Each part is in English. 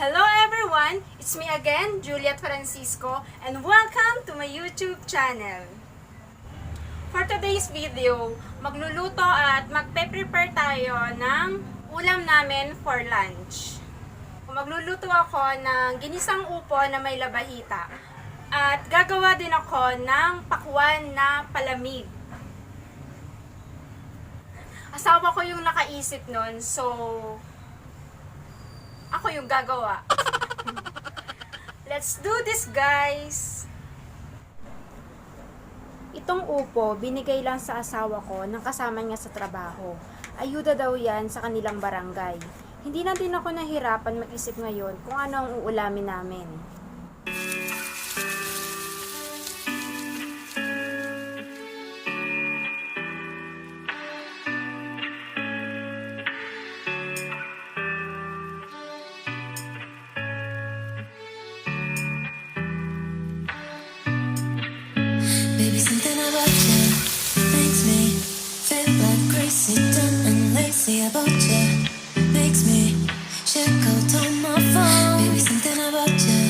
Hello everyone! It's me again, Juliet Francisco, and welcome to my YouTube channel. For today's video, magluluto at magpe-prepare tayo ng ulam namin for lunch. Magluluto ako ng ginisang upo na may labahita. At gagawa din ako ng pakwan na palamig. Asawa ko yung nakaisip nun, so ako yung gagawa. Let's do this, guys! Itong upo, binigay lang sa asawa ko ng kasama niya sa trabaho. Ayuda daw yan sa kanilang barangay. Hindi na din ako nahirapan mag-isip ngayon kung ano ang uulamin namin. Baby, something about you makes me feel like crazy, dumb and lazy about you. Makes me check out on my phone. Baby, something about you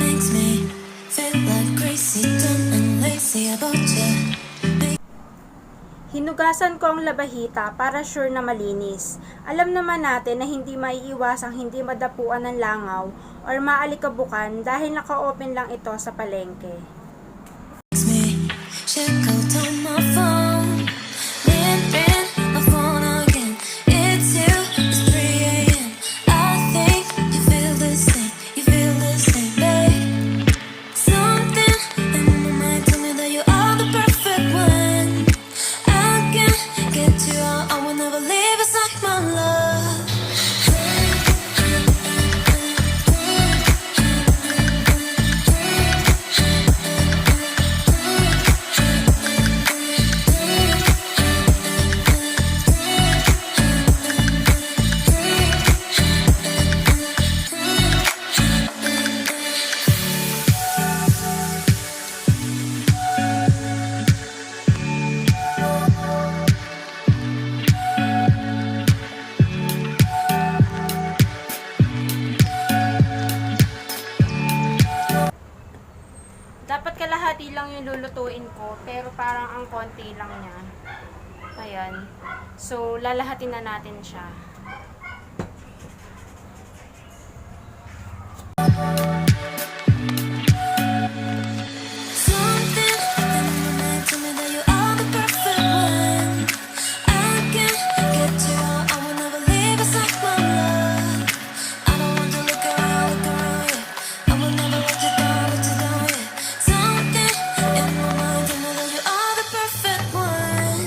makes me feel like crazy, dumb and lazy about you. Hinugasan ko ang labahita para sure na malinis. Alam naman natin na hindi maiiwasang hindi madapuan ng langaw or maalikabukan dahil naka-open lang ito sa palengke. Check out on my phone. Ring my phone again. It's you. It's 3 a.m. I think you feel the same. You feel the same, babe. Something in my mind tell me that you are the perfect one. I can't get you out. I will never leave. It's like my love. Dapat kalahati lang yung lulutuin ko, pero parang ang konti lang niya. Ayan. So, lalahatin na natin siya. Something in my mind tell me that you are the perfect one. I can't get you out. I will never leave. It's like my love. I don't want to look around, yeah. I will never let you down, yeah. Something in my mind tell me that you are the perfect one,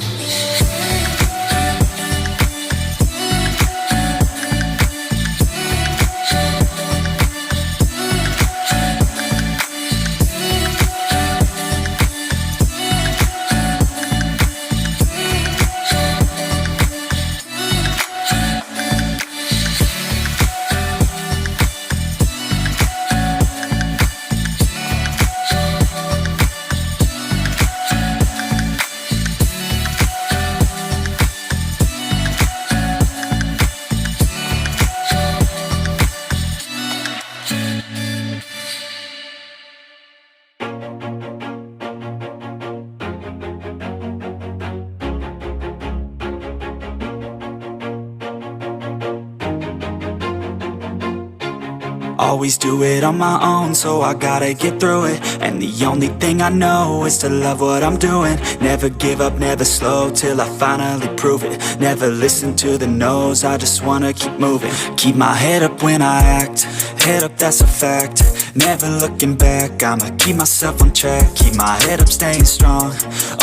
Always do it on my own, so I gotta get through it. And the only thing I know is to love what I'm doing. Never give up, never slow, till I finally prove it. Never listen to the no's, I just wanna keep moving. Keep my head up when I act, head up, that's a fact. Never looking back, I'ma keep myself on track. Keep my head up, staying strong,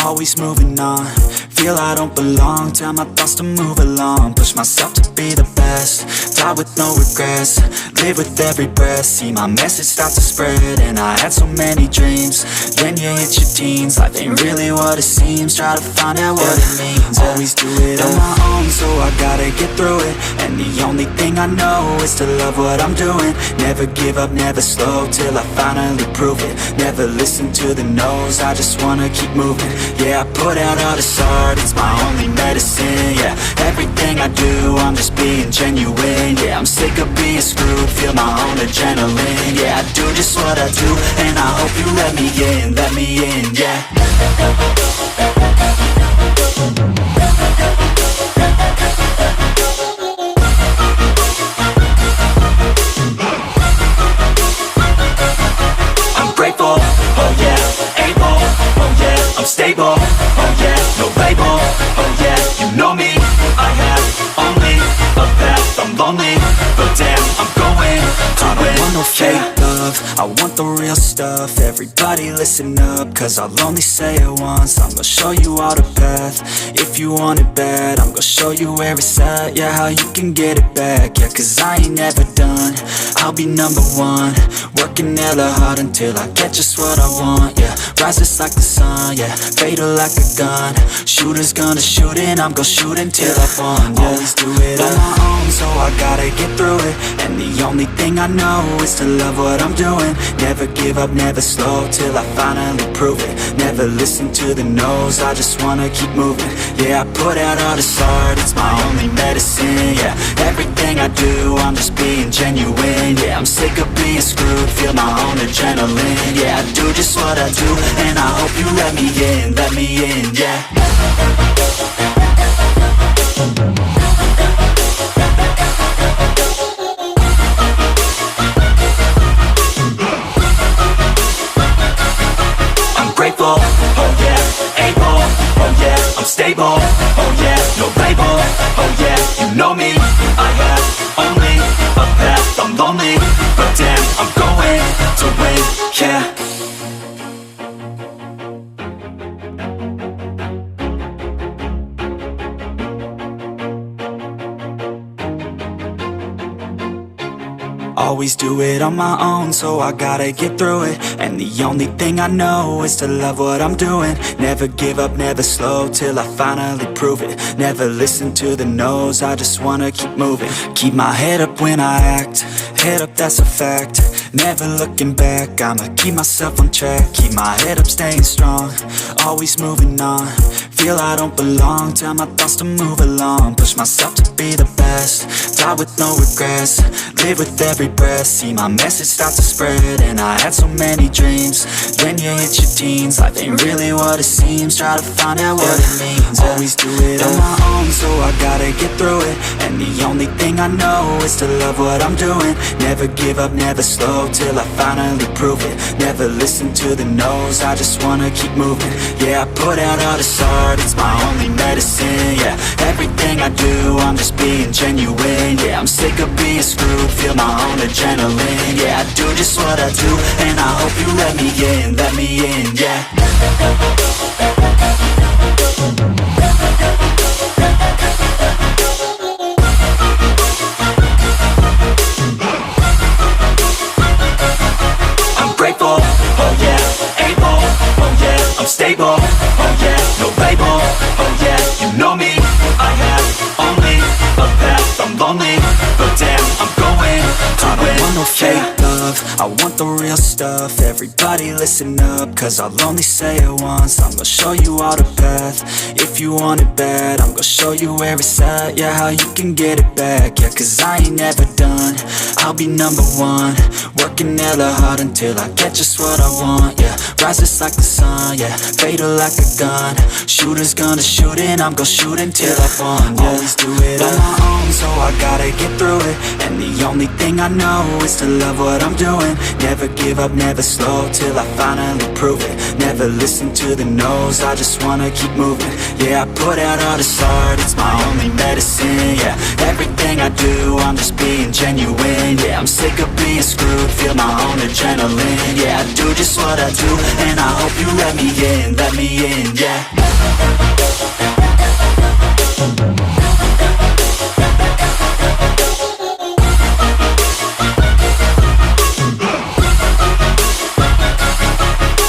always moving on. Feel I don't belong, tell my thoughts to move along. Push myself to be the best, die with no regrets. Live with every breath, see my message start to spread. And I had so many dreams, then you hit your teens. Life ain't really what it seems, try to find out what it means. Always do it on my own, so I gotta get through it. And the only thing I know is to love what I'm doing. Never give up, never slow, till I finally prove it. Never listen to the no's, I just wanna keep moving. Yeah, I put out all the songs, start, it's my only medicine, yeah. Everything I do, I'm just being genuine, yeah. I'm sick of being screwed, feel my own adrenaline, yeah. I do just what I do, and I hope you let me in, yeah. I'm grateful, oh yeah, able, oh yeah, I'm stable, oh yeah, no label, oh yeah, you know me, I have only a path, I'm lonely, but damn, I'm going to win. I don't want no fake love, I want the real stuff. Everybody listen up, cause I'll only say it once. I'm gonna show you all the path, if you want it bad. I'm gonna show you where it's at, yeah, how you can get it back. Yeah, cause I ain't never done, I'll be number one. Working hella hard until I get just what I want, yeah. Rises like the sun, yeah, fatal like a gun. Shooter's gonna shoot and I'm gonna shoot until I won, yeah. Always do it on my own, so I gotta get through it. And the only thing I know is to love what I'm doing. Never give up, never slow, till I finally prove it. Never listen to the no's, I just wanna keep moving. Yeah, I put out all this art, it's my only medicine, yeah. Everything I do, I'm just being genuine, yeah. I'm sick of being screwed, feel my own adrenaline, yeah. I do just what I do, and I hope you let me in, yeah. I'm grateful, oh yeah, able, oh yeah, I'm stable, oh yeah, no label, oh yeah, you know me, I have only a path, I'm lonely, but damn, I'm going to win, yeah. Always do it on my own, so I gotta get through it. And the only thing I know is to love what I'm doing. Never give up, never slow, till I finally prove it. Never listen to the no's, I just wanna keep moving. Keep my head up when I act, head up, that's a fact. Never looking back, I'ma keep myself on track. Keep my head up, staying strong, always moving on. Feel I don't belong, tell my thoughts to move along. Push myself to be the best, die with no regrets. Live with every breath, see my message start to spread. And I had so many dreams, then you hit your teens. Life ain't really what it seems, try to find out what it means. Always do it on my own, so I gotta get through it. And the only thing I know is to love what I'm doing. Never give up, never slow, till I finally prove it. Never listen to the no's, I just wanna keep moving. Yeah, I put out all this art, it's my only medicine, yeah. Everything I do, I'm just being genuine, yeah. I'm sick of being screwed, feel my own adrenaline, yeah. I do just what I do, and I hope you let me in, yeah. I'm grateful, oh yeah, able, oh yeah, I'm stable, oh yeah, no label, oh yeah, you know me, I have only a path, I'm lonely, but damn, I'm going to win. I don't want no fake love, I want the real stuff. Everybody listen up, cause I'll only say it once. I'm gonna show you all the path, if you want it bad. I'm gonna show you where it's at, yeah, how you can get it back. Yeah, cause I ain't never done, I'll be number one. Working hella hard until I get just what I want, yeah. Rises like the sun, yeah, fatal like a gun. Shooter's gonna shoot and I'm gonna shoot until I won, yeah. Always do it on my own, so I gotta get through it. And the only thing I know is to love what I'm doing. Never give up, never slow, till I finally prove it. Never listen to the no's, I just wanna keep moving. Yeah, I put out all this art, it's my only medicine, yeah. Everything I do, I'm just being genuine, yeah. I'm sick of being screwed, feel my own adrenaline, yeah. I do just what I do, and I hope you let me in, yeah.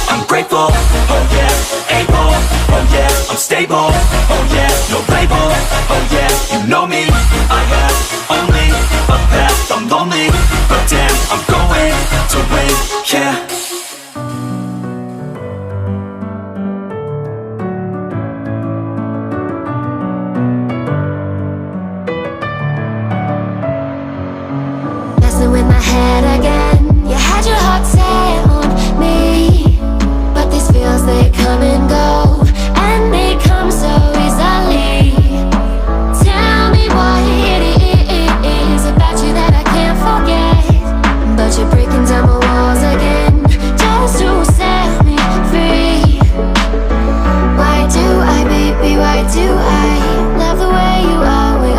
I'm grateful, oh yeah, able, oh yeah, I'm stable, oh yeah, no label, oh yeah, you know me, I have only a path, I'm lonely, but damn, I'm going to win, yeah. my head again. You had your heart set on me, but these feels, they come and go, and they come so easily. Tell me what it is about you that I can't forget, but you're breaking down my walls again, just to set me free. Why do I, baby, why do I love the way you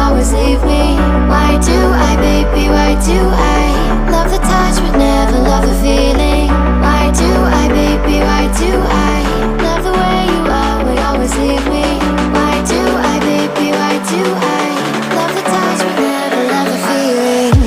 always leave me? Why do I, baby, why do I love the touch but never love the feeling? Why do I, baby, why do I love the way you always leave me? Why do I, baby, why do I love the touch but never love the feeling?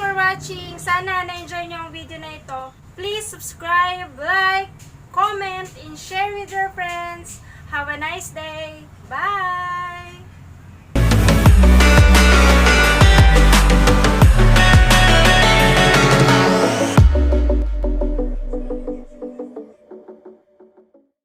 for watching. Sana na-enjoy nyo ang video na ito. Please subscribe, like, comment, and share with your friends. Have a nice day. Bye!